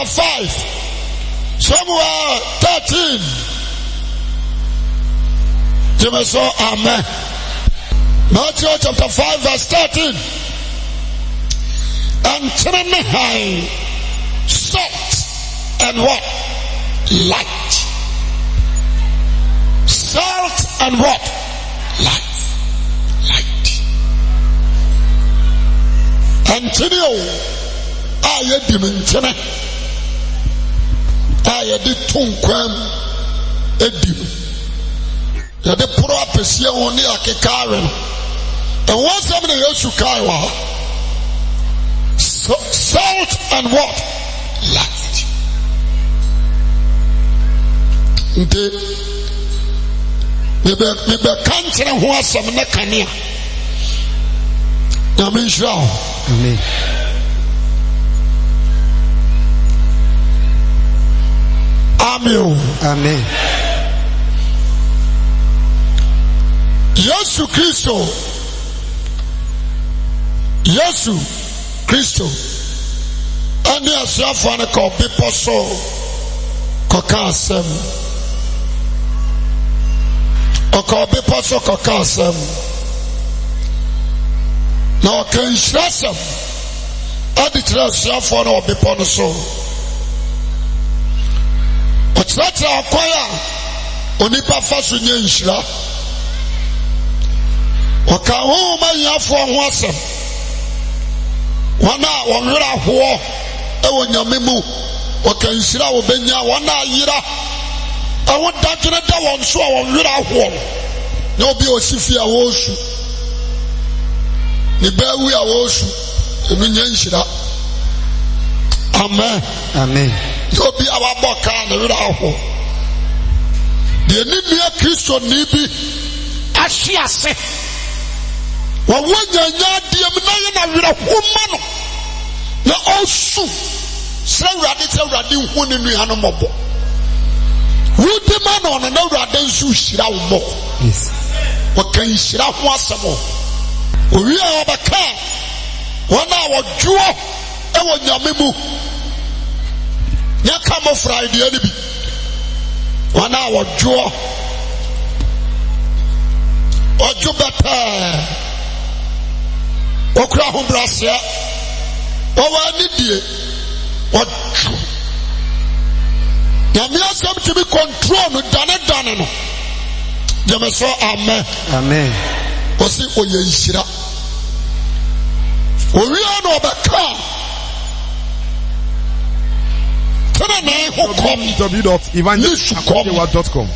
chapter 5, somewhere 13. Give so amen. Matthew chapter 5 verse 13. And high salt and what? Light. Salt and what? Light. And I dimension. I did tunquam edim. Ya de pro apesia woni akekaren. And once somebody else to kaiwa. Salt and what? Light. Maybe country who has some nekania. Amen. Amen. Amen. Yesu Kristo and the Asafana called people so Kokasem or called people so Kokasem. Now can stress them at the Asafana or people so. But that's our choir Onipa Fasunya Ishla. Wakahoma Yafo Wasam. Wana wawira ho ewo nyamemu wakanhyira wo benya wana yira awo dakene da won so wawira ho na obi osifi a wo su ni bawu a wo su enu nyanhyira. Amen. Amen. Obi awaboka na wira ho de ni nua Kristo ni bi ahyiase wawanyanya diem na ye na wira homa no na osu srawade hu ne nua no mobo wudi ma no na wurade nsu hira wo mo. Yes. Wakan hira ho asemo owi a obaka wona wodwo e wo nyame mu nya kamo Friday ani bi wona wodwo ojo bata okra ho brasia wawani die ojo nyame asem to be control no dane no jame so amen. Amen. Osi oye nhira owi no obeka tana na hokom www.evangelist.com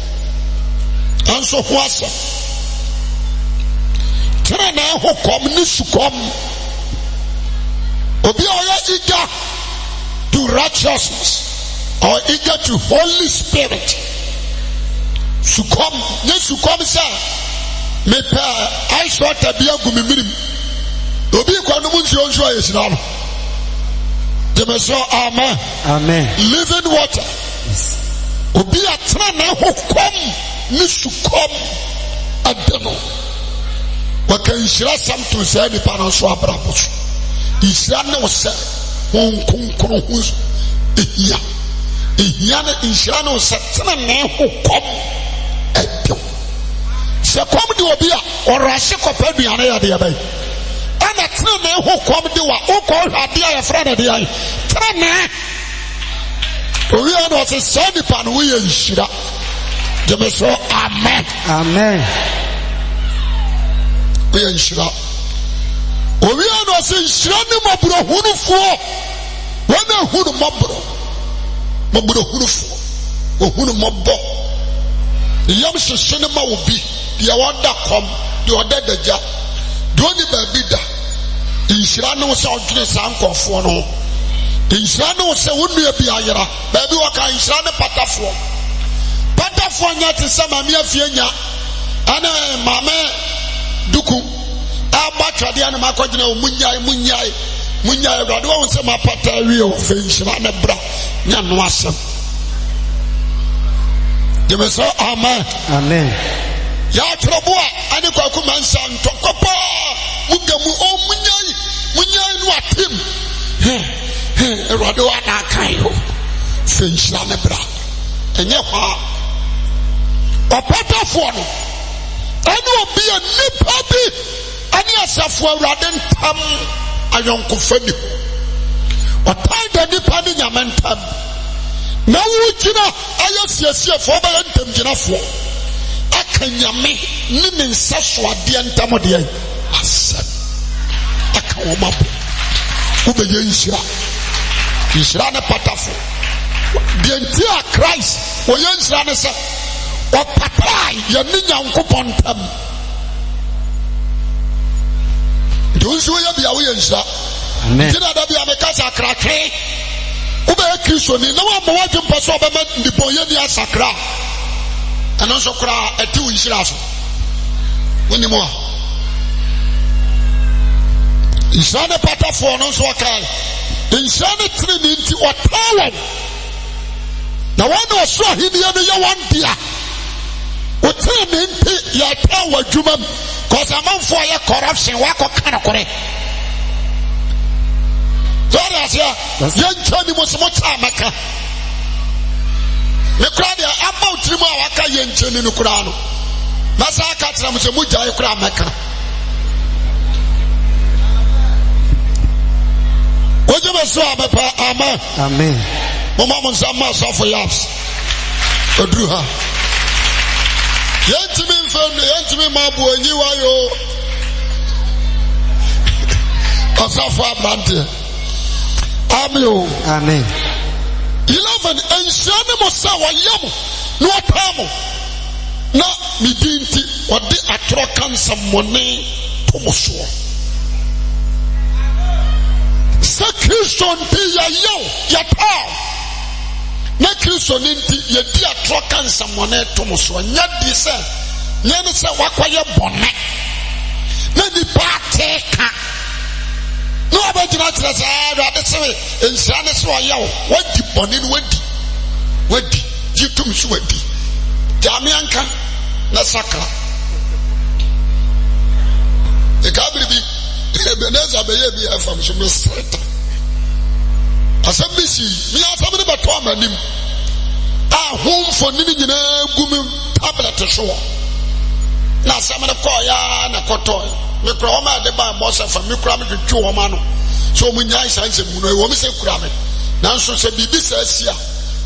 anso ho asa tana na hokom ni sukom obi oya eager to righteousness or eager to Holy Spirit sukom ne sukom sa me pa I saw tabia gumimirim obi kwanu mu nso nso ayesina no dem so amen. Amen. Living water. Obi atra na hokom ni sukom adeno wakanhyira sam to say ni pa no so abrabo so isra ne wo se honkonkro hu ehia na isra ne wo se tena na hokom adeno se kom de obi a orahye kopaduane ya de bai ana tena na hokom de wa okọ hwade ya fra na de ai tena na owi ana se sani pa no ye nhira dem so amen. Amen. We nhira owi ana se nhira ni maburo hunufuo wana hunu maburo hunufuo ohunu mabbo yam hyehye ne ma obi de wada kom de oda daja de oni ba bi da nhira no se odwene sankofo no nhira no se wonu bi ayera ba bi waka nhira ne patafo nya te sama mi afienya ana mama duku abatwade ana makogina munyai rade won se mapata wi o fe nhira ne bra nya no asem dem so amen. Amen. Ya trobo a ani kwaku mansa ntokopa mugamu o munyai no atem rade wa na kan yo nhyira ne bra enye hwa opatafo no ene obi a nipa bi ani asafo awurade ntam ayonkofa ni otan da nipa ni nyame ntam na wo gyina ayasiasiefo ba ntam gyinafo aka nyame ni ne nsaso ade ntam de asem aka wo mabo wo be yenhyira nhyira ne patafo de ntia Christ wo yenhyira ne se o papa ya ni nyankopon ntam donso ya bia wo yenhyira amen tira da bia me kasa krakre wo be Kristo ni na wa mo wadwe mpaso obema ndipon ye ni asakra ana so kra eti wo nhyira so woni mo a nhyira patafo no so akai nhyira ne tiri ni nti otawo na wana oso ahini ya no ye wan dia otere ne nti ya tawo adwuma cause amanfo ya corruption wa ko kana kore sorry asia yenchani mo so mo ta maka me kura dia about trimu a waka yenchani no kura no masa aka tira mo se mo jai kura maka oje be so abepa amen amen mama mo sama so for yaps odru ha yentimi mabu anyi wayo asafo abrante amen amen 11 enshane mo sa wayam no atamo na midinti ode atro kansa mone tomoso sakriston ti yayo yata na Kristo ninti ye di atro kansa mone tomoso nya di se nya ne se wakoye bone na di party ka no abagina tira se ade se enhira ne so yawo wadi bone no wadi jitum so wadi jamianka na sakra e kabribi Ebeneza beye bi afam so mesreta asambisi mi afam ne bato amanim ahomfo ni nyina gumi tablet so na asam ne koya na koto me kura o ma de ba boss afam me kura me twetwe o ma no so munya isanse mu no wo me se kura me nanso se bibi sa asia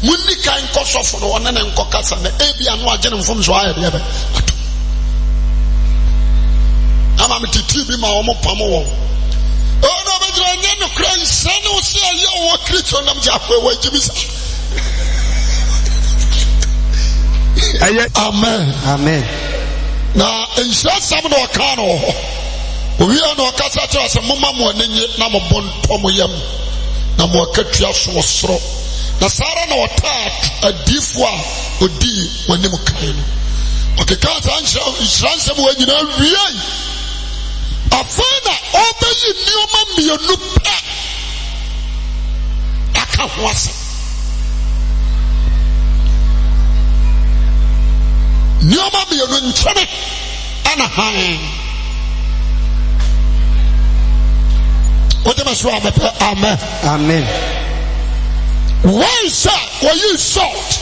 munni kan kosofo no wona ne nkokasa na ebia no agye ne mfom so aye de be ama mititi bi ma omo pamo wo o no be jira nya no kra nsa no se aye wo Kristo nam ja kwa wajibisa aye amen amen na ensa sam no ka no owi no kasa to asem mama mo anenye na mo bonto mo yam na mo akatua so soro na sara na wota adifo a odi wanim kan no okeka san isransem wa nyina wiai afana obeyi nioma mienu pe aka hoase nioma mienu nchene ana han What am I saying? Amen. Amen. Why sir were you salt?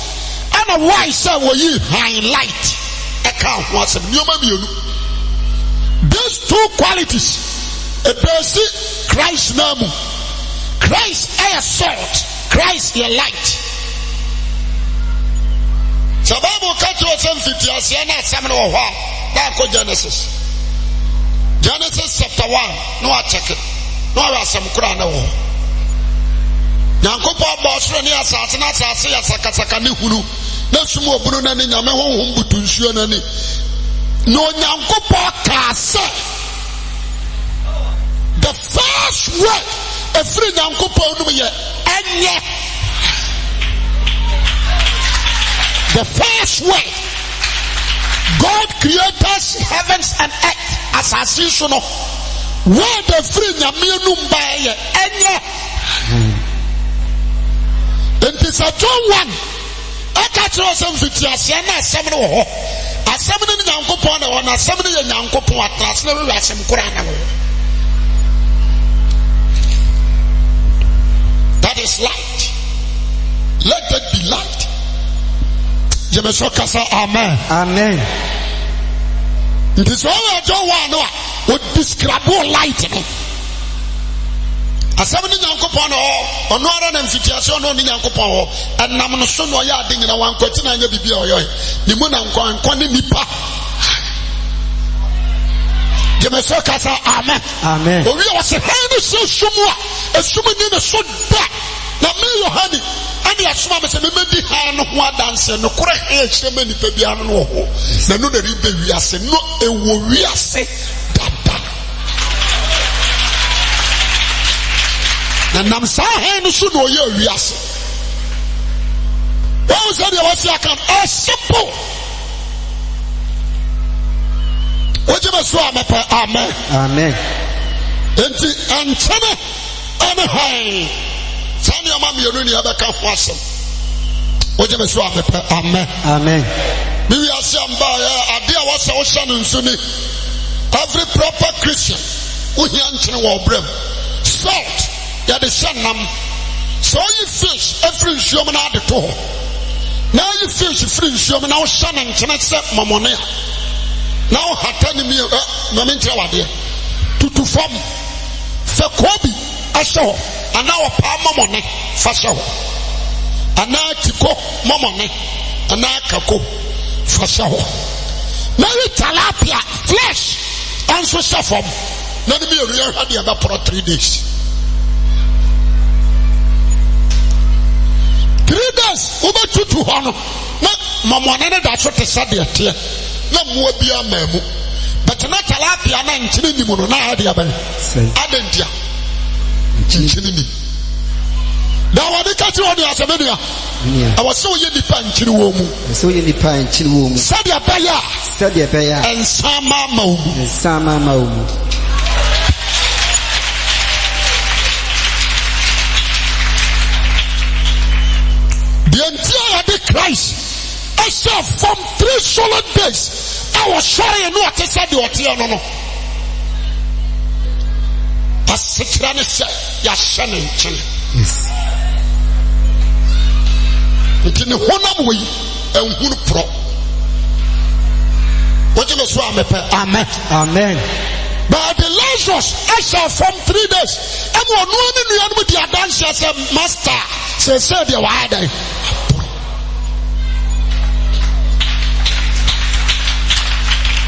And why sir were you highlight? I can't watch them. These two qualities, a person, Christ namu, Christ is salt, Christ is light. Sababu kati wa semfiti asiana samana wa dako Genesis chapter 1. No, I check it. No, I some Quran. Nyankopo abosro ni asase na asase ya sakasaka ni huru. Na sumo bunu na ni nyame honhom butunsuo na ni. No nyankopo ka se. The first word every nyankopo no ye enye. The first word God created heavens and earth as assumption. Where the free nyamienum by enye. And this is John 1. I catch you some fitias and assembly. Assembly in Yankopon or assembly in Yankopon, translated as some Quran. That is light. Let the Jemeso kasa amen. Amen. This all John one would describe light. Asabni Nyankopon ono ara na mfitiase ono ni Nyankopon enam no so no ya adin na wankwati na anya bibia oyo ni mu na nkwan ni nipa. Jemeso kasa amen. Amen. Owi o se hanu so sumu a esumu ni ne so da na me Yohani ani asoma me se me medi han no ho adanse no kore he chirema nipa bia no ho na no na ribe wiase no ewo wiase dada na nam sa he no so no ye wiase. What said you was can a simple what you must amen. Amen. Enti Nkyene ene hai Sani mama yoni abeka ho asem. Oje me so amen. Amen. Me wi asem ba ya ade a wasa wo hya no nso ni. Every proper Christian who hear Nkyene wo brem. Salt ya de shanam. So you fish every nsuom na ade to. Now you fish free nsuom na wo hya na Nkyene se mamone. Now hatani mi na me nkyere wade. Tutu fam. Se kobi asho ana opa momone fasho ana tiko momone ana kako fasho na wi tilapia flesh anso shafom na ni me eri hade aba for 3 days 3 days oba tutu hono na momone ne da so te sade ate na muwa bia mamu but na tilapia na Nkyene ni mu no na hade aba adentia Nkyene ni da wadi kati wadi asemenia awa so ye nipa Nkyene wo mu so ye nipa Nkyene wo mu sade abaya ensama maumu the entire day Christ I saw from 3 solid days I was sorry no atesa de ote no asetrane se ya shane Nkyene. Yes. Nkyene honam we enhunu pro. What you so amen. Amen. But the Lazarus I shall from 3 days. And one no anu with the dance as master say the wide.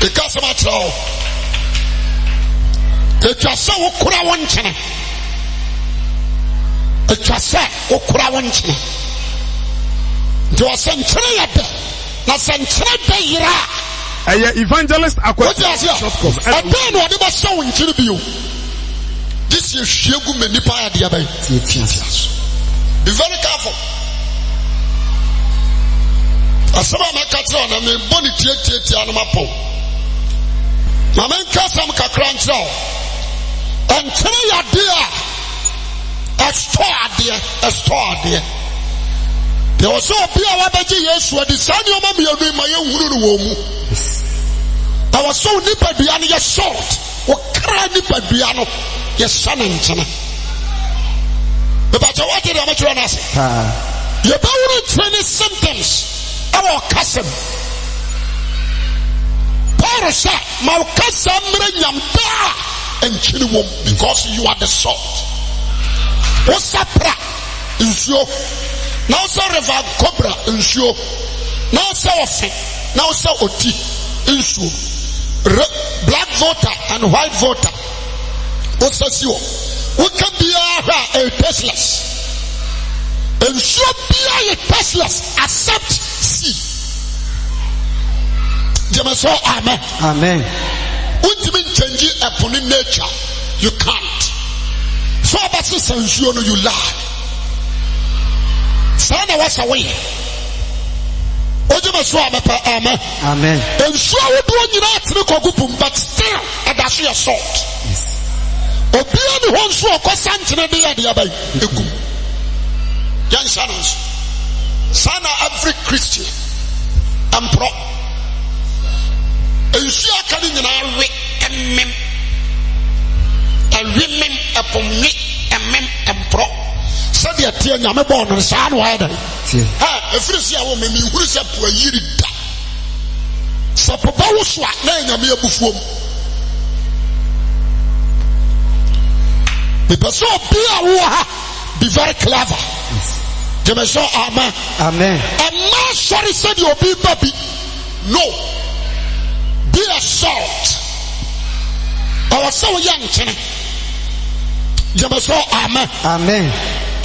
The customer throw. It was so kura won Nkyene. It was so kura won Nkyene. It was Nkyene yade. Na Nkyene de yira. Evangelist Akwasi Awuah. Aben wo de ba so Nkyene bio. This is shegu me nipa ya de abai. Be very careful. Asaba me katra na me boni tie anoma pon. Mama nka sam kakra nkyerɛ Nkyene yade a store. There was so be a wabaji Yesu adi sani oma mi yanu ma yehuru no wo mu. I was so nipa dua no ye salt. O kra nipa dua no ye sane Nkyene. But what did I make you ask? You don't Nkyene symptoms. Our cousin. Paul said, "My cousin Mrenyamda." Nkyene wom because you are the salt. Osapra nsuo. Now say river cobra nsuo. Now say ofe. Now say oti nsuo. Black voter and white voter. Osasio. We can be a tasteless. Nsuo be a tasteless except sea. Jemeso amen. Amen. Ultimate change upon nature. You can't. So about this you lie. Sana was away. Amen. Amen. And so we do not but still a dash of salt. Yes. Obiani wants to cause something in the other. Young sons. Sana every Christian. And pro. And she are coming in our way and women upon me and men and pro. said the tea nyame born and san why that if you see a woman who is up to a year so papa wo so na nyame abufuom the person be very clever. Amen. Amen. And man sorry said you be baby. No. Be a salt. Our so young chene. Amen. Amen.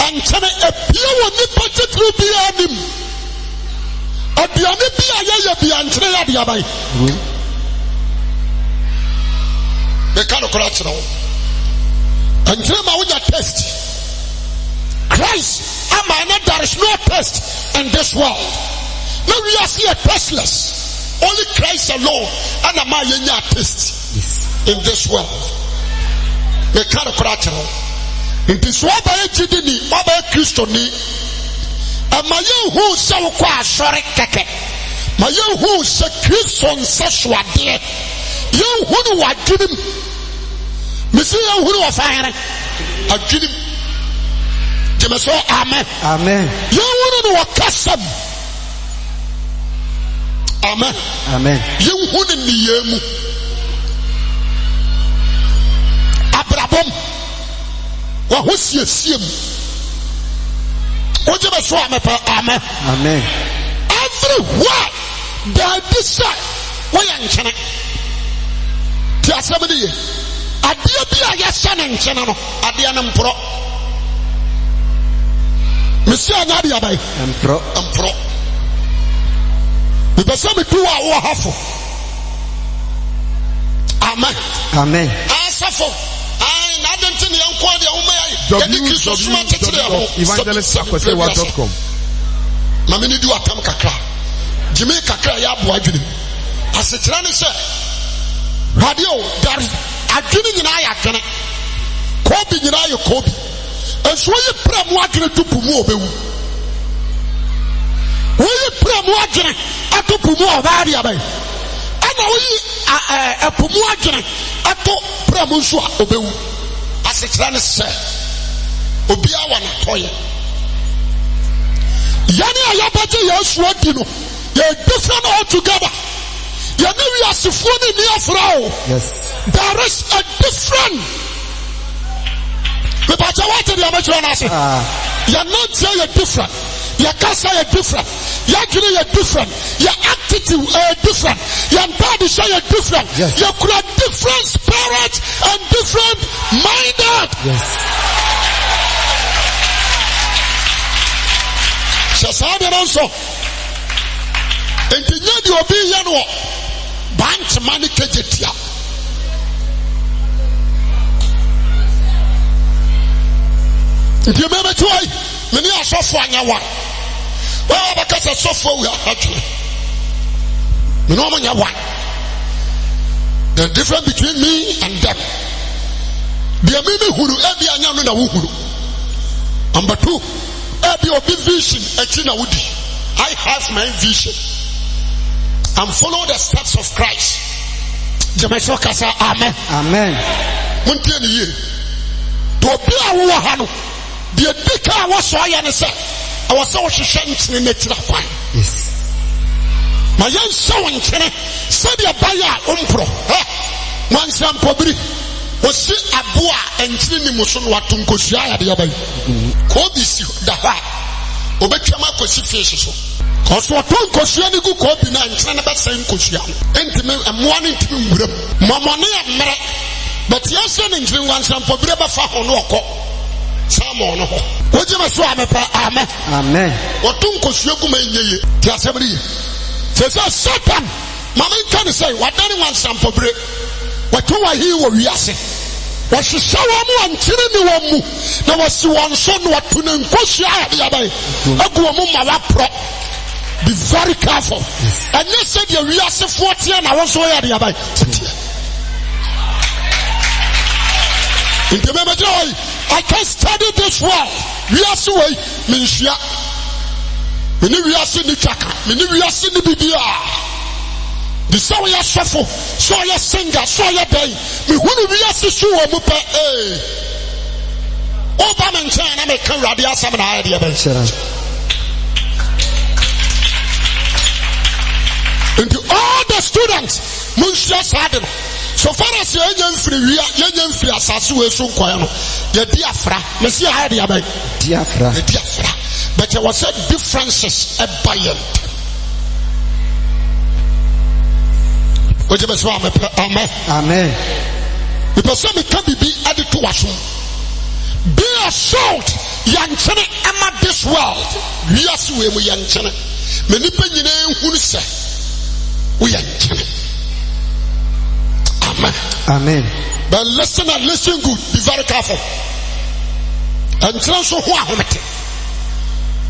And chene a pure nipa to be anim. A biane be a be antre ya be abai. The kind of correct now. And chene ma wunya test. Christ, amen. There is no test in this world. Now we are here testless. Only Christ alone and a man test in this world. The kind of character. It is what by Jidini, what by Christoni. And my young who shall quite sorry keke. My young who said Christian sexual dear. You who are giving Monsieur who are firing. I give him. Amen. Amen. You wouldn't know custom. Amen. Amen. You wouldn't be you. Abraham. What was your sim? What you must want me? Amen. Amen. Everywhere they decide. Why am I? Tell somebody. I dear be a yes, son and channel. I dear them pro. Monsieur Nadia by Empro. The person me do our half. Amen. Amen. Asafo. I don't think young quality Evangelist Akwasi Awuah.com. Mamini do atam kakra. Jimmy kakra ya bo adwene. Asetra ne se. Radio dar adwene nyina ya adwene. Kobi nyina ya kobi. And so you pray more to Pumu. We pray more to Pumu of Ariabe. And we a Pumu to Pramusua Obew. As it ran said, Obiawana Toy. Yani Ayabaji Yaswadino. You're different altogether. You know we are Sifuni near Frau. Yes. There is a different. But what you're not saying you're different. Your casa is different. Your journey is different. Your attitude is different. Your body say you're different. Yes. You could have different spirit and different minded. Yes. Shasadi also. And the need you be yano. Bank money kejetia. Do you remember why? Many are so far now. Well, because so far we are actually. You know what? The difference between me and them. The many who do every annual na who. Number two, every vision etina wudi. I have my vision. And follow the steps of Christ. Jamaica say amen. Amen. Muntiani ye. To be a wahano. The Dika was so I say, I was so sent in the Tirapan. Yes. My young son, said your buyer, Umpro, one son probably was see a boa and Trini Musun Watunkosia, the other. Cobis, the heart, Obekama Cosification. Cause what one Cosiani go Cobina and Tranaba Saint Cosia, intimate and one intimate, Mamania Mera, but your son in one son for Breba Fahonoko. Someone, what you must swam amen. Amen. What Tunko Yokume ye, Tiasabri says, Satan, Mamma can say, what anyone some for break. What do I hear what we are saying? What she saw one Chini, there was one son, what to Nkosia, a Guamuma pro. Be very careful. And you said you are 40 and I was so at the abai. In the memory, I can study this world. We are so way, Minshia. We are seeing the chaka. We are seeing the Bibia. The so we are shuffle, so you singer, so you day. We are seeing Obama nkyɛn na meka Awurade asɛm na ayɛ deɛ bɛn. Into all the students, Munshia Sadin. So far as you young free, assassin will soon quiet. The diaphragm, Monsieur Hardy, diaphragm, the diaphragm. But there was a differences at Bayern. Amen. Amen. Because some can be added to us. Be a salt, Yanchene, Emma this world. We are so we Yanchene. Many penny who say. We are Yanchene. Amen. Amen. But listen and listen good. Be very careful. And transfer who are it.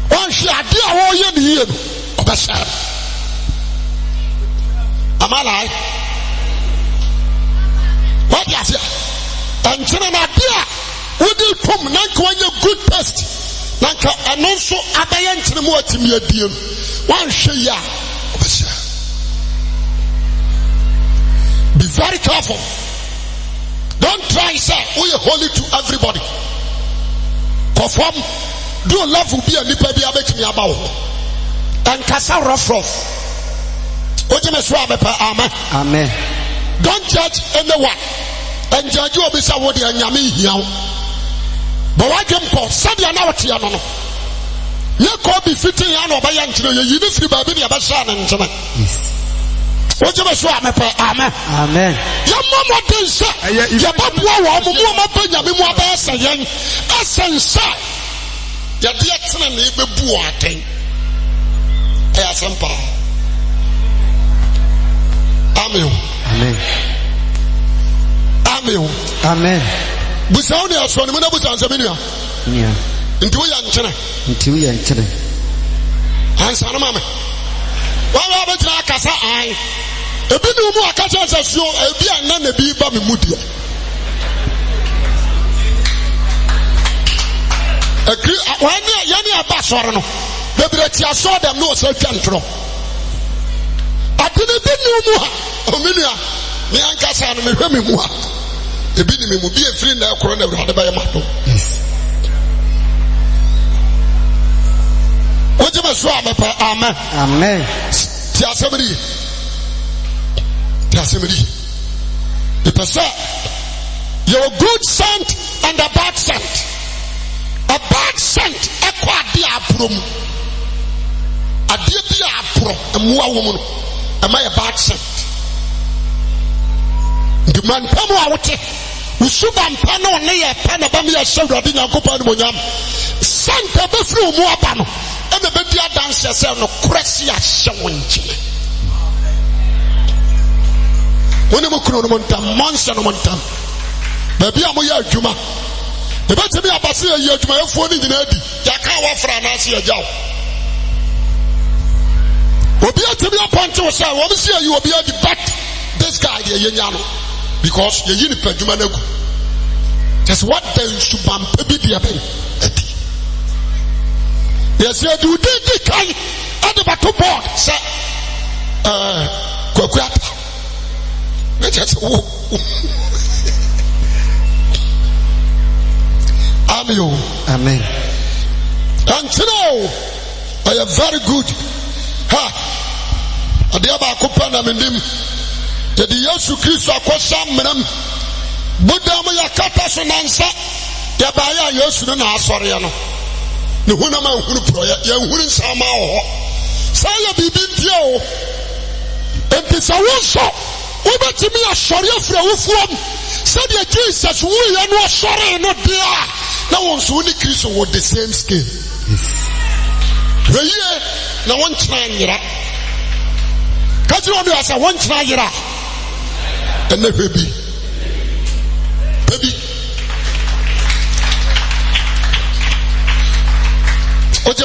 Once you are dear, all you need. Am I lying? What is it? And children are dear. Would you come nanka when you good test? Nanka and also abayan to the more to me a deal. One share. Be very careful. Don't try say we are holy to everybody. Perform. Do love will be a nipper be a bit me about. And kasa rough. Amen. Don't judge anyone. And judge you be somebody and yami here. But I can call Sadia now to you. You could be fitting on or by young children. You need to be a son and Amen. Amen. Your mama didn't say, your papa, Mama Benjamin, Mabas, and young essence. Your dear son and neighbor Buating. Yes, and power. Amen. Amen. Amen. Amen. Busauni aswani muna busanza minya. Yeah. Ntiwe ya nchene. Ntiwe ya nchene. Hansa na mama. Wawa betina akasa ai. Ebi ni umu akacha nsasuo ebi anna na bi ba me mudia. Agri wani yani aba soro no. Bebre ti aso dem no so twa ntro. Adini bi ni umu ha. Ominia. Me ankasa no me hwe me mu ha. Ebi ni me mu bi efiri na ekoro na Awurade ba ye mato. Yes. Ojema so amepa amen. Amen. Ti asemri. Ti asemri. The person you're a good scent and a bad scent. A bad scent ekwa dia aprom. Ade dia apro emwa wo mu no. Am I a bad scent? The man pamu awote. Usuba mpano ne ye pa na ba me ye Awurade Nyankopɔn no monyam. Scent be firi mu aba no. And the baby dance yourself no crazy as someone. When you look on the monster no montam. Baby, I'm a juma. The better be a basia yet my phone in the eddy. Yakawa Franasi a job. Will be to be a point to say, what is here? You will be a debate. This guy, the Yano, because the Unipejumanego. That's what they should bump baby dear. Yes, you do the kind at the battle board, sir. Quaquata. Amen. Amen. And you know, I am very good. Ha. Adiaba kupana mindim. Yedi Yesu Kristo akwasa mmenam. Buddha mo yakata so nansa. Yabaya Yesu na asore ya no. Ne huna ma hunu pro ya hunu nsama ho sa ya bibintie o empisa wonso obetimi asore afra wofuom se de Jesus wo ya no asore no dia na wonso ni Kristo wo the same scale. Yes. Weye na won tran yira ka ti obi asa won tran yira ene baby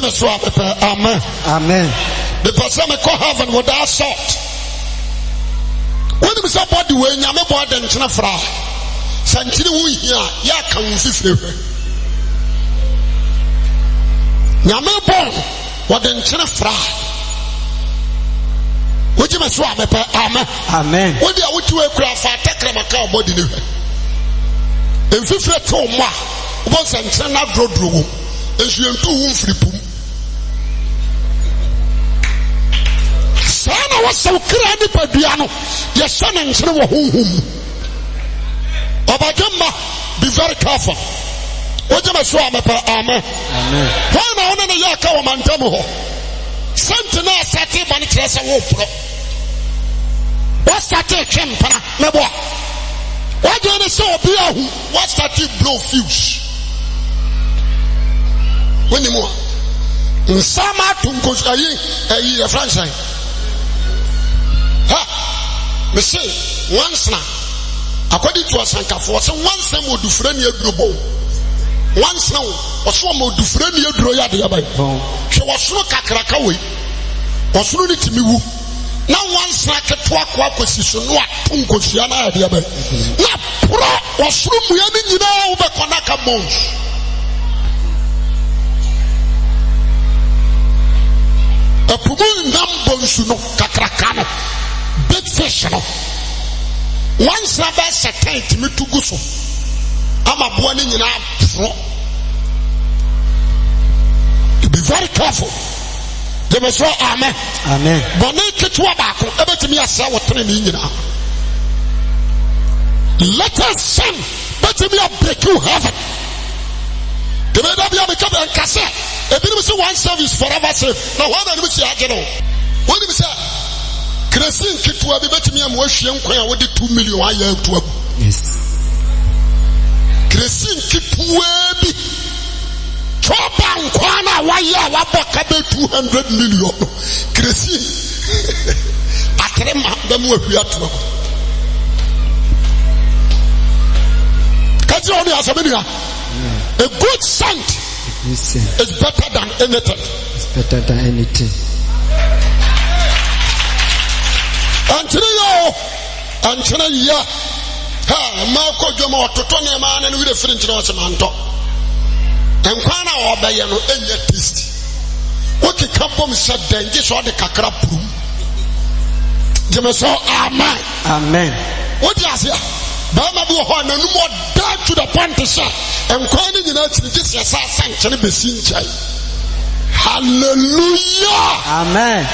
Amen. Amen. The person may call heaven without salt. When you say body way, you may board and china fra. Santini we here, ya can fifty. You may board what then china fra. What you may swap, amen. Amen. What do you want to craft for take them a cow body? In 50 to ma, ubonse nkyene na drodro wo ensuentu wo mfiri pum sana wasaw kra ni padua no ye so ne nkyene wo honhom obadema be very careful ojema so amepa amen amen wana ona na yaka wo mantam ho sente na asate ba ne kire se wo pro wastate twempana mebo wajene se obi ahu wastate blow fuse woni mo nsama tunkos ayi franchise ha me say once na according to asankafo say once mo du frɛ ne aduro once na oso mo du frɛ ne aduro ya de ya bai hwe wasoro kakraka wei wasoro ne timiwu na once na ketwa kwa kosi so no atonkosia na ya de ya bai na pro wasoro muya ne nyina wo be konaka mons apumu nambo nsu no kakraka no big fish no once na ba second me to go so ama boa ni nyina pro to be very careful dem so amen amen bone ketwa ba ko ebetimi asa wotene ni nyina let us sin betimi break you heaven dem da bia be ka ben kase ebinim say one service forever safe na why na dem say ageno woni be say Kresin kitwa bi betimi am wahwie nkwan a wode 2 million aya atu agu yes Kresin kitwa bi chopa nkwan a waya waboka be 200 million Kresin atrema ba mu ahwi atu agu kaji oni asamenia a good scent is better than anything. It's better than anything. Antina ya ha ma ko dwoma ototo ne ma na we refere ntina o se manto enkwa na obaye no enya taste woke kabom se denje so de kakra prum jeme so amen amen what you say ba ma bi ho na numo da to the point say enkwa ni nyina chiri se sa sanche be si nchai hallelujah amen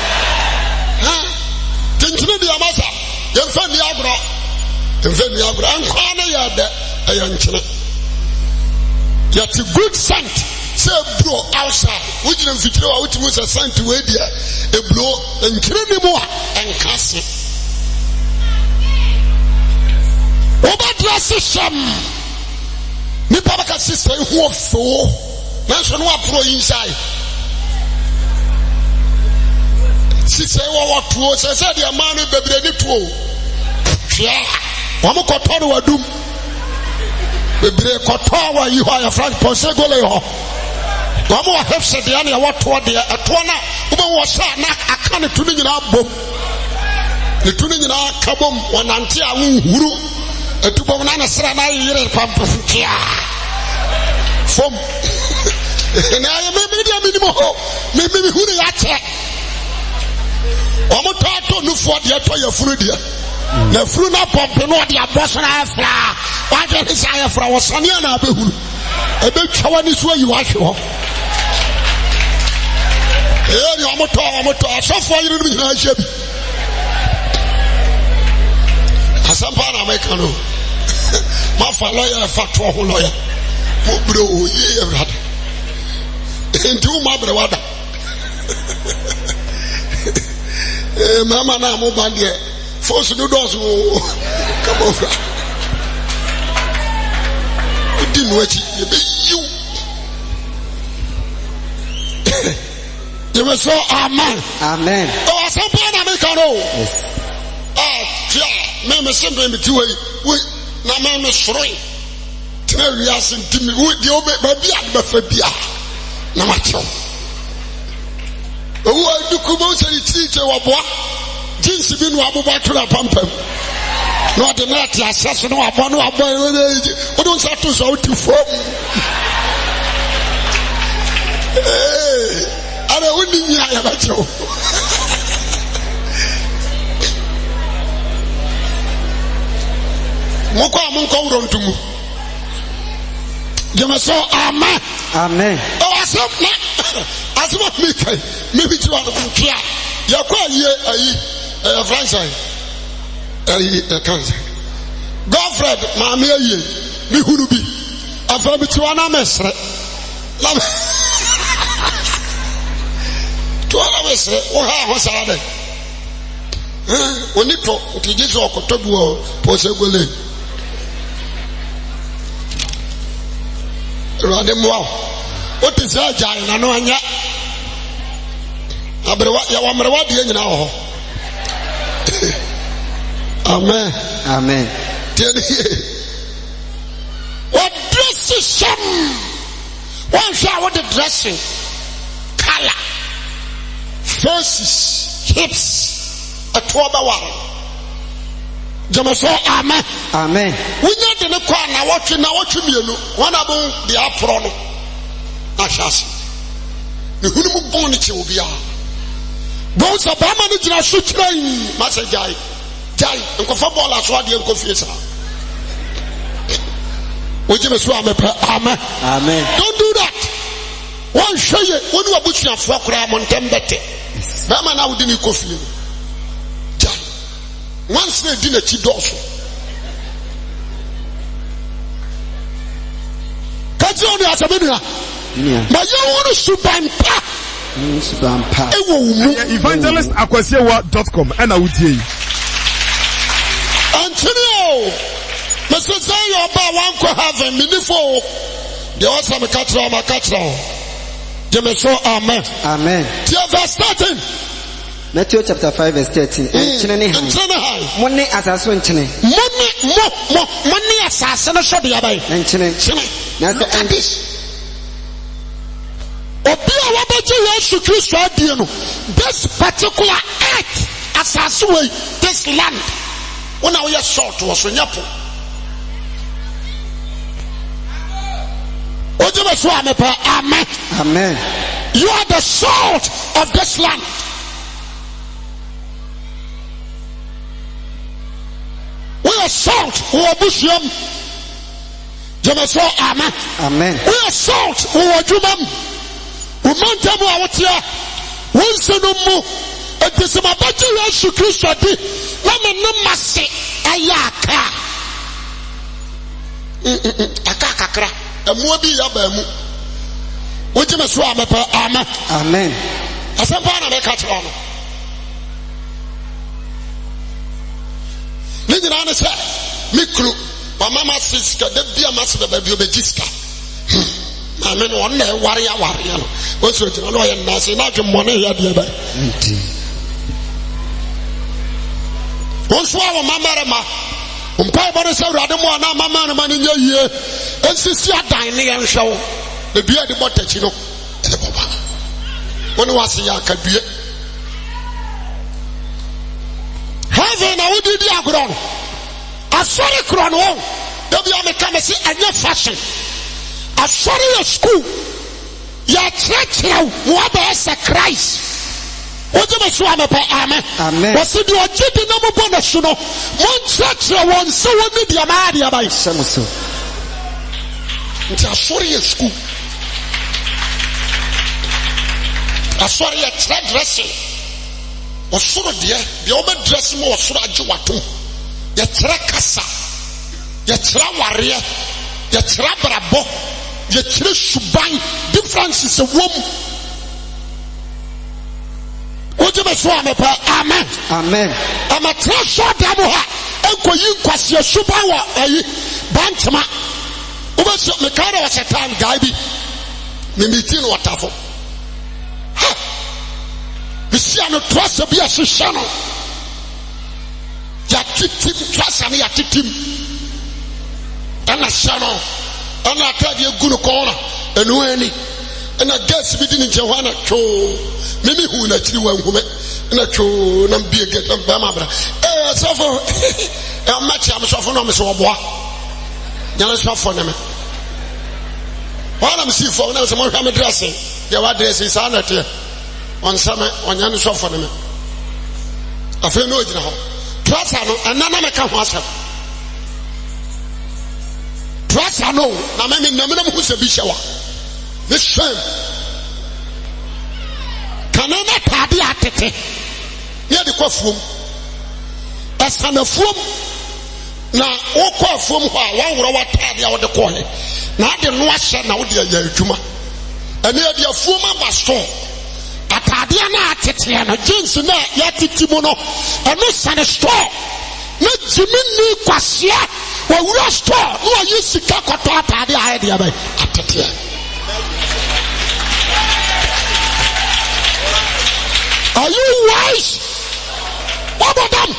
ha tinchine di amasa yemfani agro ankwana ya de ayanchene yet good scent say bro outside which dem fitire wa which was a scent we dia e blow enchene ni mo enkase oba dress sham ni papa ka sister hu ofo na so no apro inside sister wa to say the man bebre ni to yeah wamu koto no wadum bebre koto wa yi ho ya frank posegole ho wamu wa hefse de na wato de ato na ube wo sha na aka ne tunu nyina bom ne tunu nyina aka bom wonante a nhuru etubom na na sra na yire pampokia fom na ya me dia minimo ho me hunu ya che wamu tato nufo de to ya furu dia na furu na pompe no de aboso na afra wa je ni sa afra wo sane na abehuru ebe twawa ni so yi wa hwe ho ni omoto asofo yiri ni na hye bi asampa na make no ma fa lawyer fa to ho lawyer mo bro oyi evrada enti ma bre wada mama na mo bande force no does come over didn't watch you were so amen oh something Americano yes me simple me two we na me shroi tena we are sentimi we the obe baby adbefa bia na macho oh I do kubo say teacher wa boa jinsi bi no aboba to na pampam no de na ti asese no abo no abo we don't start to so to form ara woni nya ya ba cho mo ko wuro ntumu Jemaso amen. Amen. Oh, asem na asem me kai me bi ti wa no kia. Ya kwa ye ayi franchise. Ayi cancer. Godfred ma me ayi me hunu bi. Afa bi ti wa na mesre. La to ala mesre o ha ho sa de. Oni to ti Jesus okotobu o posegole. Rade mwa o ti se ajai na no anya abrewa ya wa mrewa de nyina ho. Amen. Amen. What dress sham one shower the dressing color faces hips a twaba one. Jamaso amen. Amen. We need to know what you mean. One about the apron. Ashasi. The Hunu Bonichi will be out. Those are permanent in a shoot train. Master Jai. Jai. And football as what you confess. Would you amen? Amen. Don't do that. One show you when you are butchering for crime on Tembete. Bama now didn't coffee. Once they did a cheat also. Catch on the Asamina. But you want to subampa. Evangelist Akwasi Awuah.com and I would say Antonio, Mr. Zayo about one could have a meaningful. The awesome catcher. Jemeso amen. Amen. Verse 13. Matthew chapter 5 verse 13. Nkyene Hann. Money asaso nkyene. Money asaso no so dia bai. Nkyene. Na this. Obi a wabaje Yesu Kristo adie no. This particular earth asaso way, this land. Una we short was so nyapo. Ojebe so amepa amen. Amen. You are the salt of this land. We are salt, we are busham. Jamaso amen. Amen. We are salt, we are jumam. We mantamu awatia. Once no more. It is my body Yesu Kristo di. Lama no masi ayaka. Akakakra. Emu bi ya ba mu. Ojamaso amepa amen. Amen. Asempa na be ka tro no. Nina na say mikru mama sister de bia masse be bi obejiska amen won na ware no o so jina no ye na se na dwem mo na ya de ba onso awo mama ma umpa bo no se urade mo na mama no ma nya yie ensisi adan ne ye hwewo de bia de botachi no e boba woni wase ya kadue heaven na we did agro asori kro no da bia me come say anya fashion asori your school ya church now what is Christ oje me so amepa amen was the ojidi na mo bonus no mon church won so woni dia ma dia bai samuso nti asori your school asori your church dressing osoro de obe dress mo osoro age wato ye kira kasa ye kira ware ye kira brabo ye kira suban differences wom oje be so amepa amen amen ama treasure damo ha enkoyi kwase suban wa ayi bantama obe so me kara wa setan guy bi me meeting watafo Bisiano trust be a shano. Ya titim trust and ya titim. And a shano. And I tell you good corner. And when and I guess we didn't Johanna cho. Maybe who actually went home. And I cho and be a get on Bamabra. So for a match I'm so for no Miss Wabois. Yana so for them. While I'm see for now some more dressing. Your address is honored here. On some on yan so for them. I feel no jina ho. Trust no and nana me ka ho asem. Trust I know. Na me nam who se bi hye wa. This shame. Kanana tade atete. Ye de kwafuom. Esanafuom. Na okwafuom ho a wanworo watade a wo de kohe. Na ade no ahye na wo de ya adwuma. Ene ya de afuom aba store. Atade na atete na jeans na ya titi mu no. Eno sane store. Na jimini kwase wa wura store no ayi sika kwato atade a he de ya ba atete. Are you wise? What about them?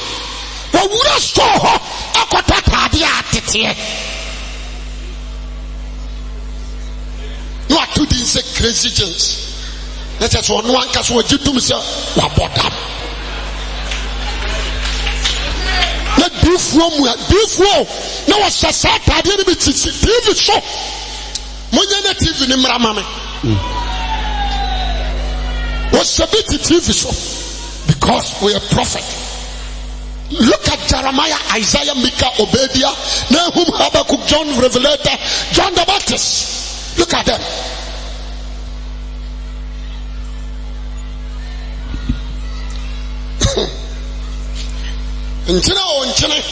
Wa wura store akwata atade a atete. No atu din say crazy things. Let us one case we jitum say wa bodam. Let before no was say atade ni bi TV show. Monya na TV ni mra mame. Was a bit TV show because we are prophet. Look at Jeremiah, Isaiah, Micah, Obadiah, Nahum, Habakkuk, John, Revelator, John the Baptist. Look at them. Nchine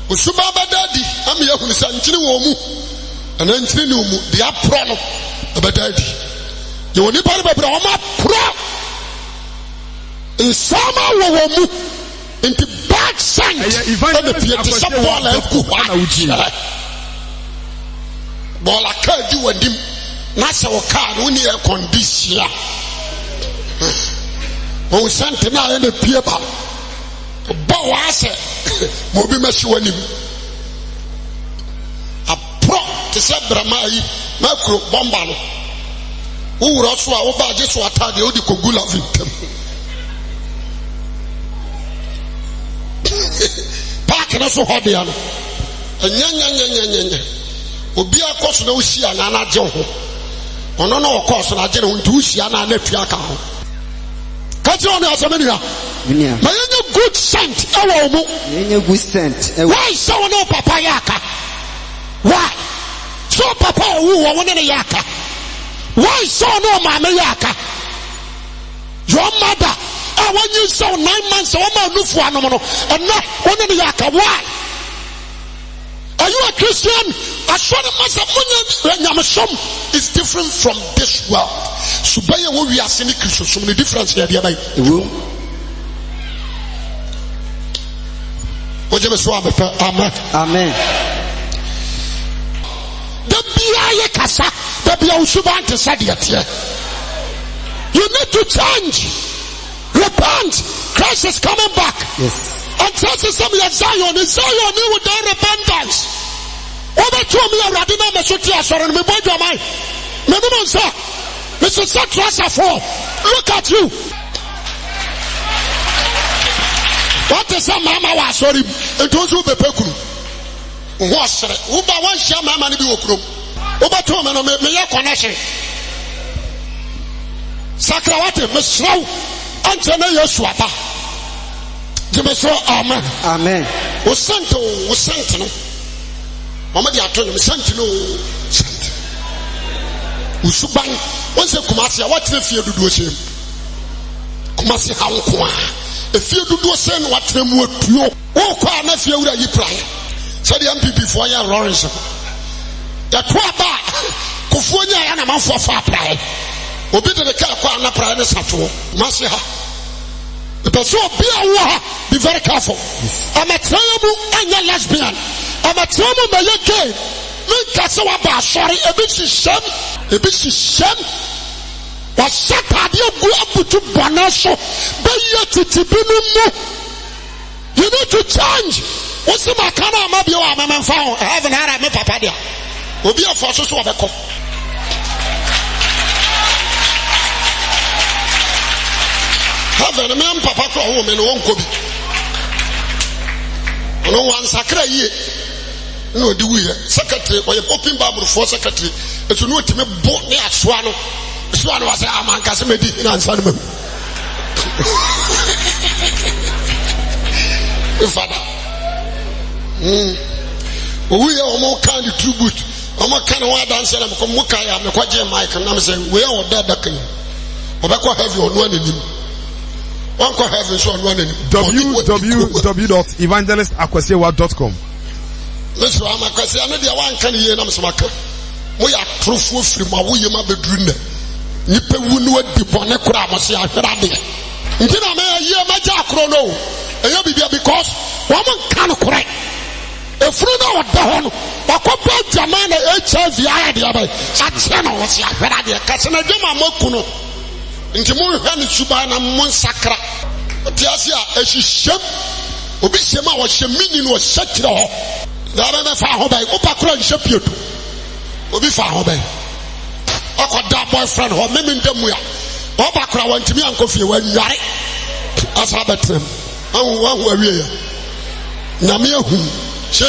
usubaba daddy am yehunu sa nchine wo mu ana nchine ni mu dia pro no abadadi ye woni pare babra o ma pro insama wo mu into bad sense Evangelist Akwasi Awuah bola ka di wadim na se wo ka no ni e condition o sante na e pie ba ba wa se mo bi mashi wanim a pro te se brama yi makro bomba no wo wuro so a wo ba je so atade o di kogula vintem park na so ho dia no anya obi akoso na ohia na na je ho ono na okoso na je ho nti ohia na na tua ka ho ka ti ono asamania ma yenye good scent ewo mu yenye good scent why so no papa yaka why so papa owu wo ne yaka why so no mama yaka your mother when you saw 9 months o ma nufu anom no and no one ne yaka why are you a Christian? Is different from this world. Subaya wo wi ase ni Christian so the difference here dey by. Amen. Amen. The biya kasa, the biya usuban te sadia. You need to change. Repent. Christ is coming back. Yes. And chances some of Zion is Zion with their repentance. Over 2 million Radina Mesutia Soran, me boy your mind. Minimum sir. Mr. Satrasa for. Look at you. What is a mama was sorry? It was who be pekuru. Was Uba one share mama ni bi okro. Uba 2 million me ya connection. Sakrawate mesraw antena Yeshua. Amen. Amen. O santo no. Mama di ato no santo no. Santo. Usuban onse kumasi a watire fie dudu osem. Kumasi ha nko a. E fie dudu osem no watire mu atuo. Wo kwa na fie wura yi prae. So the MPP for ya Lawrence. Ya to aba kofu nya ya na manfo fa prae. Obi de ka kwa na prae ne sato. Kumasi ha. Be very careful. I'm a triumu and a lesbian. I'm a triumu by your gay. Me sorry, a bit shame. Was set at you go up to Banaso. You need to change. What's the Makana Mabio? I'm found. I haven't had a papadia. Will be a force of a cop. Heaven, a man, Papa, woman, won't go. No one sacred ye. No, do we? Secretary, or your open Bible for secretary. It's a note to me, bought near Swano. Swano was a man, Casamedi in Ansanum. Father. we are more kind of tribute. I'm a kind of one dancer. I'm a Mukaya, I'm a Kwaja Mike, and I'm saying, we are dead. Obako have you on one in him. One could have his on one in www.evangelistakwasiawuah.com. Listen, I'm a question. I know the one can hear them smacker. We are truthful from my way, my bedroom. Nipe wunu dipone kura mo se ahwera de ntina me ye maja akro no eya bibia because woman kan kura efuru na oda ho no bakopa jama na HIV ayade abai ache na wo se ahwera de kase na dwuma maku no nti mo hwe ne suba na mo sakra tiase a ehihiem obi hyem a wo hye mini no hyekire ho da ba me fa ho bai opa kura nhye pieto obi fa ho bai Okoda boyfriend ho meme ndemu ya oba kura wantimi ankofie wanware asa betrem anwo awie ya nyame ahu she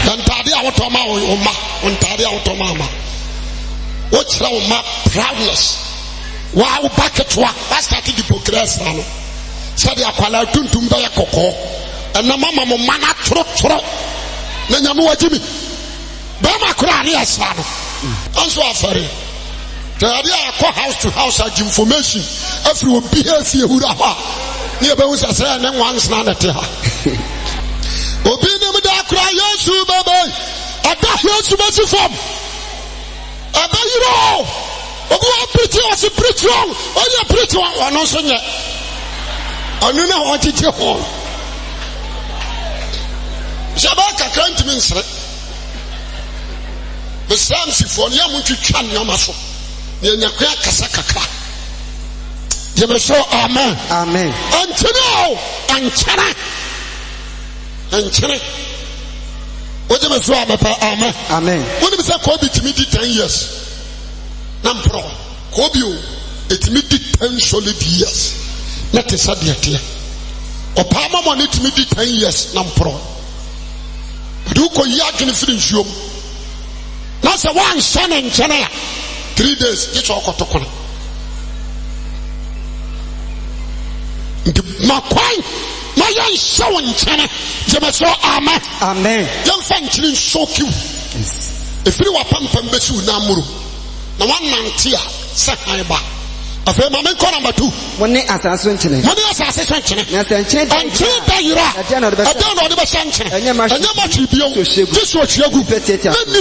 dantade awotoma o ma ontade awotoma ma o kira o ma proudness wa o bucket wa start hypocrisy no sabe akwala tuntum ba yakoko na mama mo mana tro na nyamu wajimi ba makura ni asra no anso afare tade akọ house to house information afri obi afie hura ha ni ebe wo sase na once na na te ha obi ni me da akura Yesu baba ada Yesu basi fam aba yiro obi wa preach was preach onye preach ono so nye onu na ho tete ho Shabaka can't mean sir. The Samsi for Yamuchan Yamaso. Yanaka Kasakaka. Yamaso, amen. Amen. And Chana. What do you say? Amen. Amen. What do you say? Kobe to me 10 years. Nampro. Kobe, it me 10 solid years. Let us add it. Opama money to me 10 years. Nampro. Do ko yagin free show. Now say one son and channel 3 days. It's all got to come. My coin, my young show and channel. Jemaso amen. Amen. Young fan chilling so cute. If you are pumping besu namuru, na one nantia sakaiba. Afa mama nko number 2 woni asaso nchene woni asaso nchene na sanche da yira ada no de be sanche enya ma tribio jesu ochiagu ni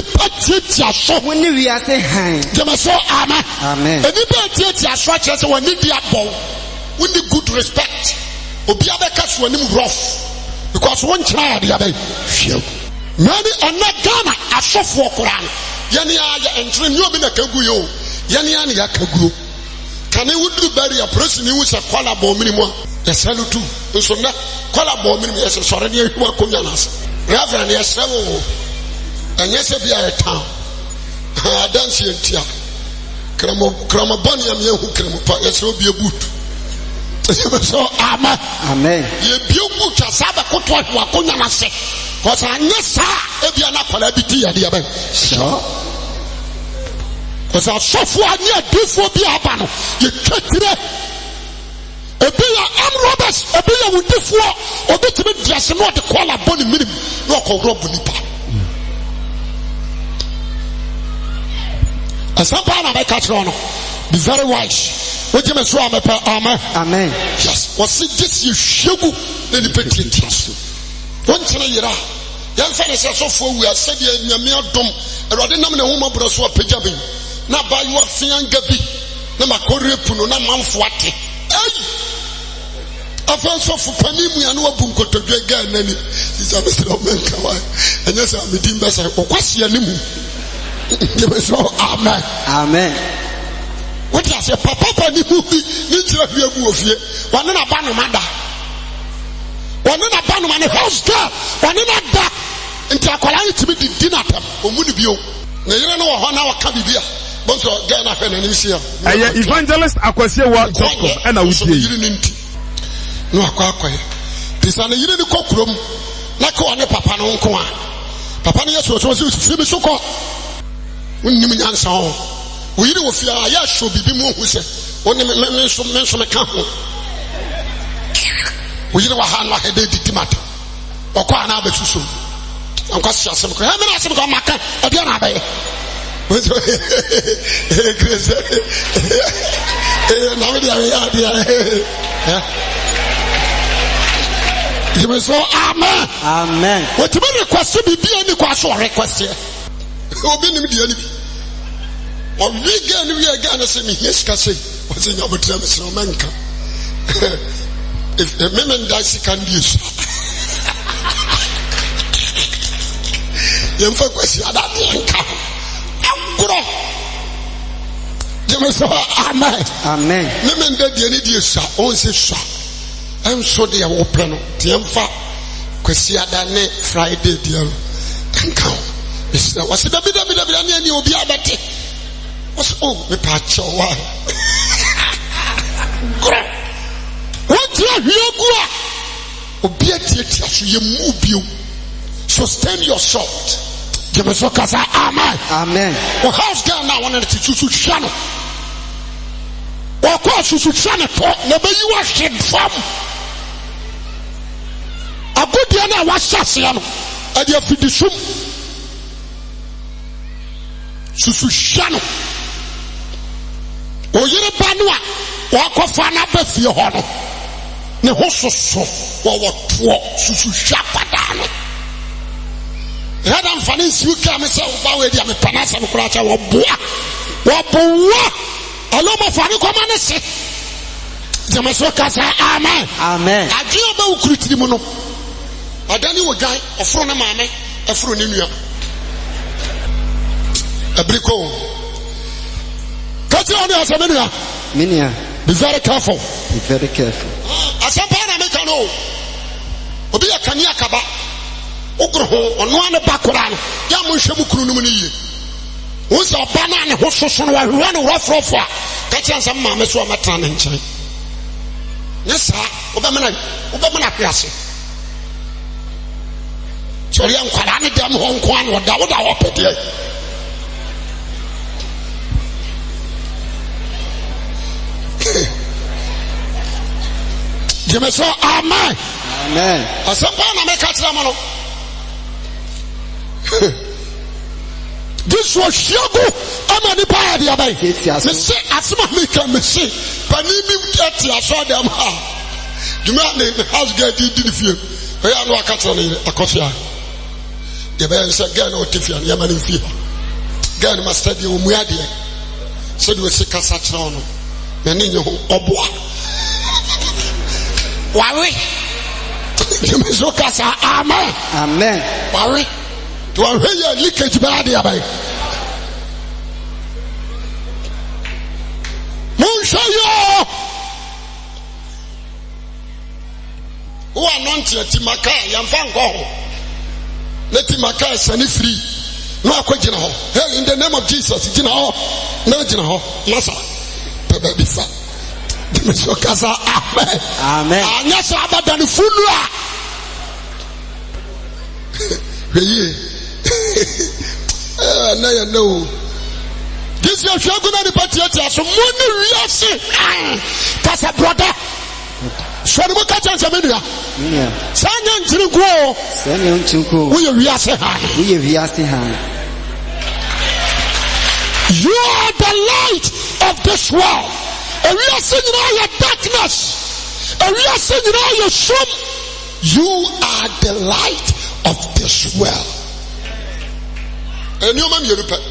patiti aso woni wi ase han jemaso amen amen eni patiti aso chese woni dia bon woni good respect obi abeka so woni rough because won chira dia be hweu many anagana asofo koran yene ya entre ni obi na kagu yo yene ya ne ya kagu Can you do bury a person who is a collar bomb minimum? The salutu, so not collar bomb minimum as a sorry, you are Kunyanas. Reverend, yes, and yes, be a town. I dance here, Tia. Cramabonium, you can yes, will be a boot. So, amen. Amen. You build a Saba Kotwa, Kunyanas. Because I yes, if you are not collaborating, sure. Because our software near before be abano, you can't do it. A bill and robbers, a bill with this war, or the timid dress and not the collar bonny minimum, no call Robunipa. As some part of my catron, be very wise. What you may show me, amen. Amen. Yes, was it this you sugar, then the petty trust. Once in a year, young fellows are so full, we are said in your mere dome, and I didn't know woman bros were pajabing. Na ba you afian gabi na makore puno na manfoate ai afan so fu panimu ya no abu nkotodwe ga nani sisa Mr. Omenka wa enya sa medim be say okwase animu ye so amen amen what you say papa ni hu ni jira hwe abu ofie wane na ba no mada wane na ba no mane house girl wane na da nti akwala ntimi di dinatam omuni bio na yire no wo ho na waka bibia bonso Ghana fe na nimsia Evangelist Akwasi Awuah.com and awutie no akwakoye tisane yire ni kokrom na ka one papa no nko a papa no yeso so fi bi so ko unnim nyansa ho wo yire wo fia ya sho bibi mu hu se onim menso me ka ho We didn't have a headache, Timata. Or quite another susu. And question some. How many of them got Maka? I don't know. You may say, Amen. Amen. What you may request to be any question or request here? Obey me, the enemy. Or we again, I say, yes, Cassie, what's in your terms of Manka? If a man dies, he can use. You have a question that you may say, Amen. Amen. Women that you need you, on say, I'm so they are open. Tiamfa, Kwesiadane Friday, dear. And come. Was it a bit of it? You'll be about it. What's all the patch of why? What you go? Obedience, you move you. Sustain your sword. Amen. Amen. Well, how's girl now wanted to choose channel? Of course, you should channel talk. Never you are shit from. A good dinner was Sassian, and you have to disum. Susushano. Or you're a banua, walk off an apple your honor. Ne hoso so, or what Susushapadano. Hadam Fanis, you come and say, Bawadi, I'm a Panasa, or Boa. Aloma Fani come and say, Jamasoka, Amen. Amen. I do about Kritimono. I don't know a guy, a front of mammy, a front in you. A brico. Cut you on the Asaminia. Minia. Be very careful. Be very careful. As a Panamecano, Obi a Kanyakaba, Ogroho, or no one background, Yamushamukrunumuni. Who's a banana who's so run rough for catching some mammas or matron and chain. Yes, sir, Obama Piasi. So young Kalani Dam Hong Kwan or Dawada Opet. You may say, Amen. Amen. As a Panamecano. This was Shago. I'm on the fire the other day. Say, as my can say, Panimi Catty, I saw them. Do not name the house girl did feel. I know I can't tell you a coffee. The man said, Gan or Tiffy and Yaman in fear. Gan must study Umuadia. So do a sick Casatron. Menino Obwa. Why? You may so Casa. Amen. Amen. Why? To a real leakage body away. Monshayo! Who are not yet Timaka, Yamfango? Let Timaka send it free. No, I quit Hey, in the name of Jesus, Jino, no Jino, Massa, Baby Fat. Amen. Amen. And yes, about the Fulua. Now you know. This is your good party. So, money we are saying, that's a brother. So, we catch on some area. Sanyan Chunko. Sanyan Chunko. We are saying, we are saying, you are the light of this world. And we are saying all your darkness. And we are saying all your shame. You are the light of this world. And you man you repent.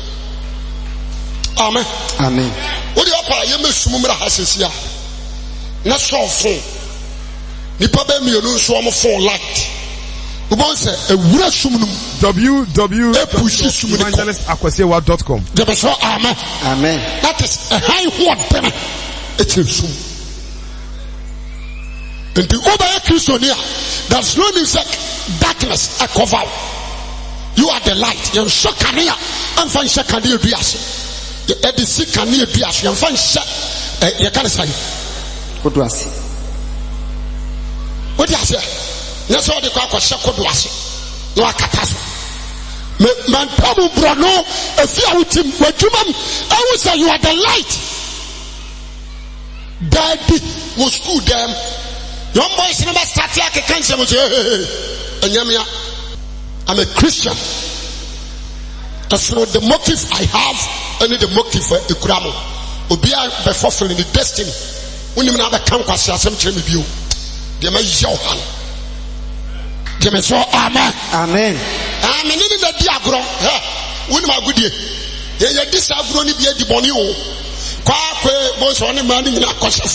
Amen. Amen. What do you apply? You may sumumra hasesia. Na so phone. Nipa be mi onu so am for light. We want say e wura sumunum. www.evangelistAkwasiAwuah.com. Jebe so amen. Amen. That is a high word. It's a sum. And the over Christiania, there's no need darkness a cover. You are the light. You're so cania and find Shakania Bias. The Edisi Kania Bias. You find Shak. You can't say. What was it? What do you say? That's all the Kaka Shako was. No, I can't. Man, Pamu Brano, a fear with him. What you man? I will say you are the light. Daddy was school them. Young boys never start here. Can't say, I'm a Christian. That's not the motive I have, only the motive for the Kuramo. Obia be fulfilling the destiny. When you never come across some change with you, they may show Hann. They may show Amen. Amen. I'm in the diagro. When my good year, they disagree be a debonio. Quack was on a man in a question.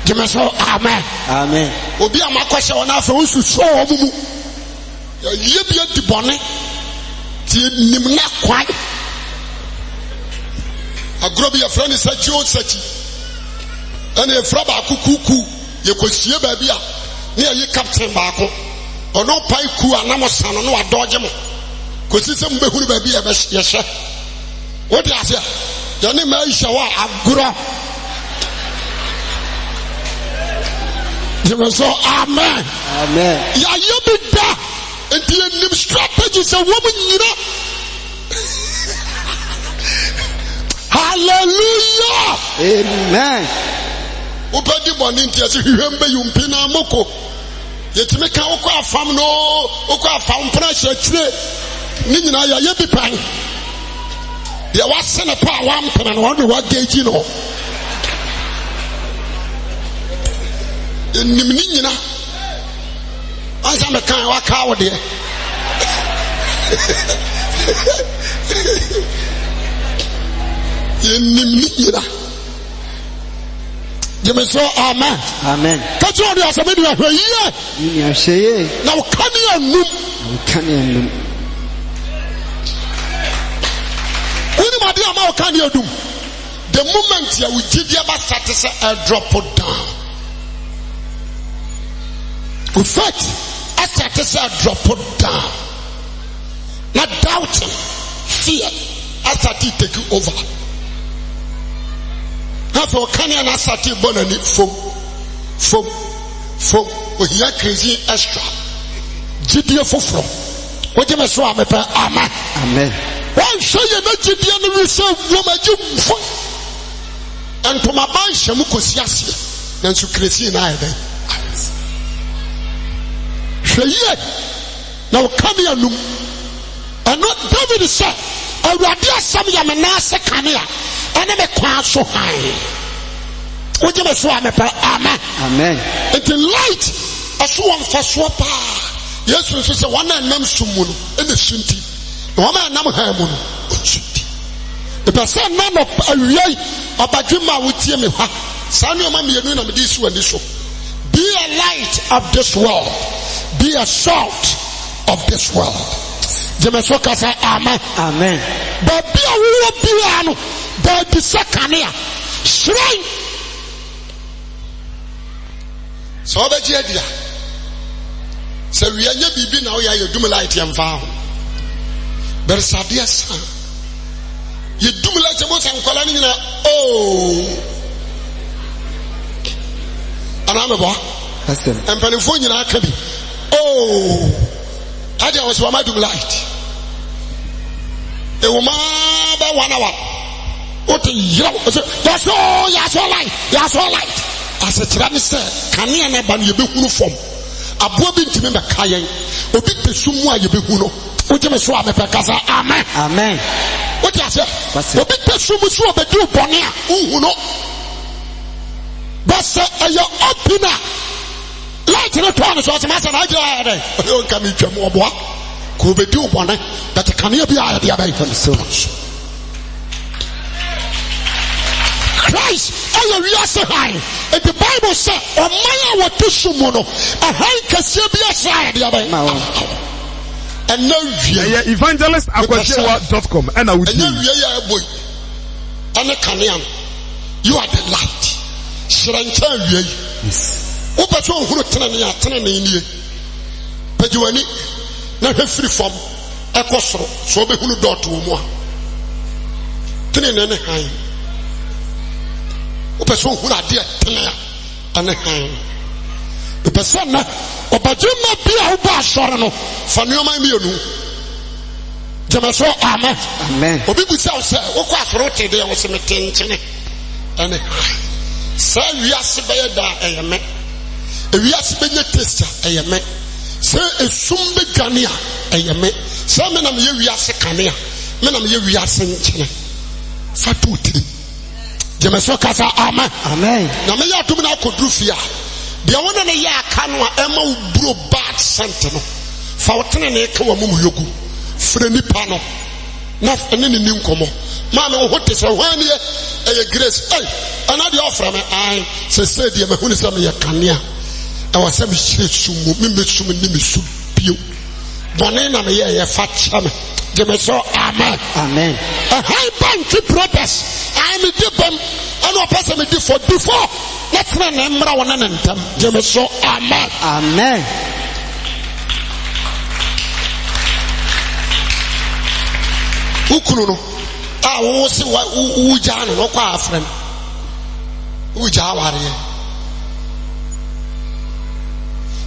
They may show Amen. Amen. Obia my question on our phones to show you be a debonne. Nimna kwai agrobi ya friend is a Joe Sachi and a fraba kuku ye kwasie ba bia na ye captain baako ono pai ku anamosan no adoje mo kosi se mbehuru ba bia be yehye what you say ya ne ma isha wa agro you so amen amen ya ye be da the strategies of woman, you know. Hallelujah. Amen. Upadi boninti asi hwembe yumpina moko. Yetimeka okwa afam no, okwa afam pressure chire. Ni nyina ya ye bipan. Ye wase ne pa wa mpena no no wa geji no. Enim ni nyina. Ansa me kan wa ka wo de. Yenimira. You may say amen. Amen. Catch on the assembly of a year. Now can you do? The moment you will give your status a drop it down. In fact, I status a drop it down. Not doubting, fear, I started to take you over. Therefore, can you not start to burn it from with your crazy extra? GDF from what you must amen. Amen. Why show you not GDF reserve woman you and to my mind, Shamuko then to crazy and I then. Now come here, and not David said, I will do some Yamanasa Kania, and I'm a crown so high. What you must amen. Amen. And the light, a swan for swapa. Yes, we say one and name Sumun, and the Shinti. One man, Nam Hamun, the person none of a yay about Jima with Yemiha. Sanyo Mammy, and this one, this one. Be a light of this world, be a salt of this world. Jemesoka say amen. Amen. But be a real piano, but the second year. Shrine. So over here. So we are not be now you do me light and vow. But it's a dear son. You do me like the most I'm calling you. Oh. And I'm a boy. And California, I can be. Oh. I was one of light. A woman by 1 hour. What a young, that's all light. That's all light. As a transfer, can you never be uniform? A bobbin to remember Kayan, or bit the sumwa you be huno. What you swam at Casa, amen. Amen. What you say? Or bit the sumu, but do bonia, uno. But say, your opener. Light in the corner, so it's a matter of idea. You come into more work. Could be do one, but can you be idea about so much? Christ, I will say high. And the Bible says, "O Maya what to sumono, a high Cassia side." And no, Evangelist Akwasi Awuah.com, and I will tell you, boy, and a Canaan, you are the light. Should I tell you? Yes. Operation who tenani but you any na free form ekosoro so be hunu dot wo a tenene ne han operation who na de tenene ane han the person na obajuma bia wo ba soro no fa nneoma mienu jamaso amen amen obi bu say wo kwa soro te de wo se metenchene ane sa wiase be da eyeme ewiase benye testa eyeme se esum be dwane a eyeme se me na me ye wiase kane a me na me ye wiase nkyene fatu tiri jemeso kasa amen amen na me ya tum na akoduru fia de wona ne ya aka no a ema uburo bad scent no fa wotene ne ka wa mumu yogu frɛ nipa no na ene ne nkomo ma me ho te so hwan ne eye grace ana de ofra me ai se de me hunu se me ye kanea e wa se me hire sumu me sum ni me su bio bone na me ye fa cha me je me so amen amen a high bank brothers I am the bam and no person me for before let's run emra wona nentam je me so amen amen ukunu no a wo se wo ja no kwa afren wo ja ware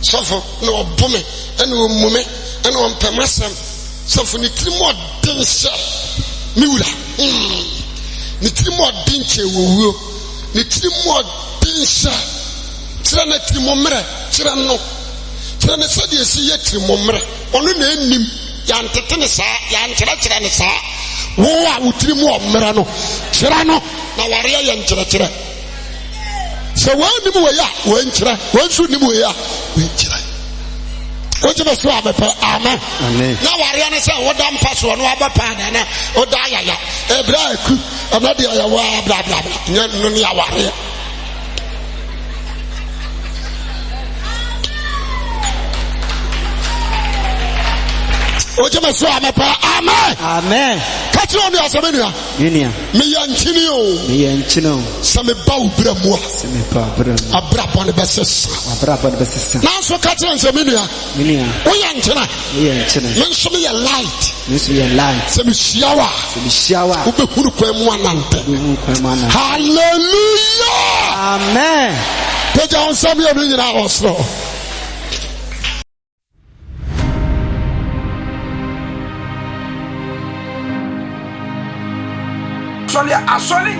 sofo no obume ene omume ene ompamasam sofo ni trimo dense miwura ni trimo denche wowuo ni trimo dense tira na trimo mre tira no tira na sadi esi ye trimo mre ono na enim ya ntete ne saa ya nkyerɛkyerɛ ne saa wo a wotiri mu ɔmmera no kyerɛ no na ware yɛ nkyerɛkyerɛ sɛ wɔanim wɔ yɛ a wɔnkyerɛ wɔnso nim wɔ yɛ a wɔnkyerɛ wogyeme so a mepɛ amen na wareɛ ne sɛ woda mpa soɔ no wabɛpaa da na woda ayaya ɛberɛ a aku ɛna de ayɛwɔ a blablabla nyɛ no ne awareɛ Oje me so amepa amen amen ka ti onu aseme nua nua me yankyini o se me ba ubra mu abra bone besesa na so ka ti nseme nua o yankyina me so me light se me shiawa o be huru kwa mu anante hallelujah amen peja on sam ye no nyina osro Asole